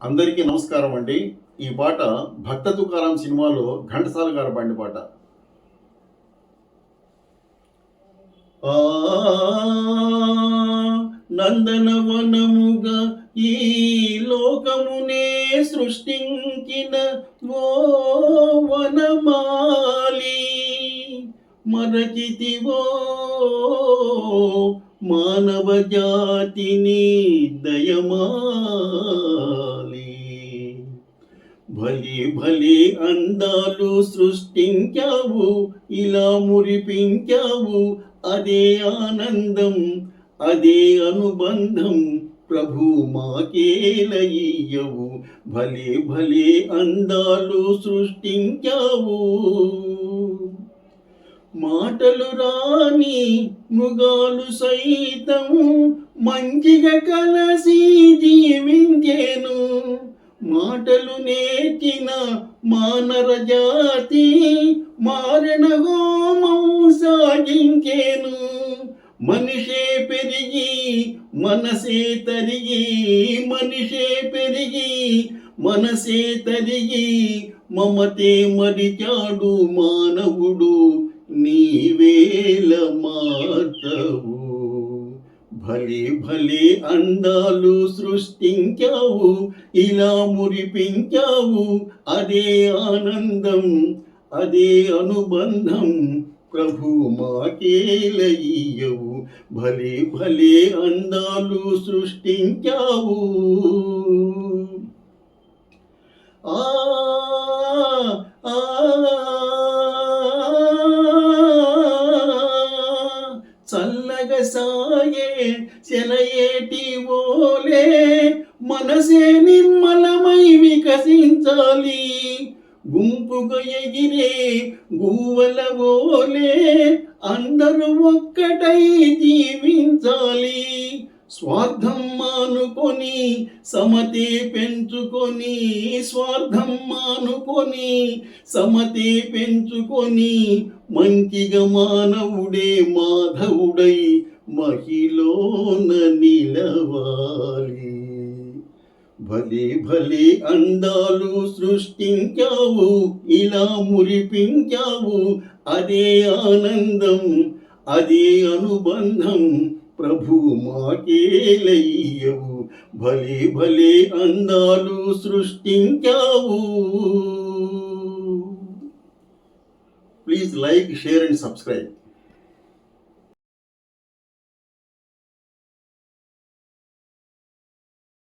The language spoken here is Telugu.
అందరికీ నమస్కారం అండి. ఈ పాట భక్త తుకారాం సినిమాలో ఘంటసాల గారు పాడిన పాట. ఆ నందనవనముగా ఈ లోకమునే సృష్టించిన ఓ వనమాలి మరచితివో మానవ జాతిని దయమాలి. భలే భలే అందాలు సృష్టించావు, ఇలా మురిపించావు, అదే ఆనందం, అదే అనుబంధం, ప్రభు మాకేలయ్యవు. భలే భలే అందాలు సృష్టించావు. మాటలు రాని మృగాలు సైతం మంచిగా కలసి జీవించేను. మాటలు నేర్చిన మానవ జాతి మారణ హోమం సాగించేను. మనిషే పెరిగి మనసే తరిగి, మనిషే పెరిగి మనసే తరిగి, మమతే మరిచాడు మానవుడు, నీవేల మార్చవు. భలే భలే అందాలు సృష్టించావు, ఇలా మురిపించావు, అదే ఆనందం, అదే అనుబంధం, ప్రభు మాకేలయ్యవు. భలే భలే అందాలు సృష్టించావు. ఆ చల్లగా సాగే సెలయేటి ఓలే మనసే నిర్మలమై వికసించాలి. గుంపుగా ఎగిరే గువ్వల ఓలే అందరూ ఒక్కటై జీవించాలి. స్వార్థం మానుకొని సమతే పెంచుకొని, స్వార్థం మానుకొని సమతే పెంచుకొని, మంచిగా మానవుడే మాధవుడై మహిలోన నిలవాలి. భలే భలే అందాలు సృష్టించావు, ఇలా మురిపించావు, అదే ఆనందం, అదే అనుబంధం, ప్రభు మాకేలయ్యవు. భలే భలే అందాలు సృష్టించావు. Please like, share and subscribe.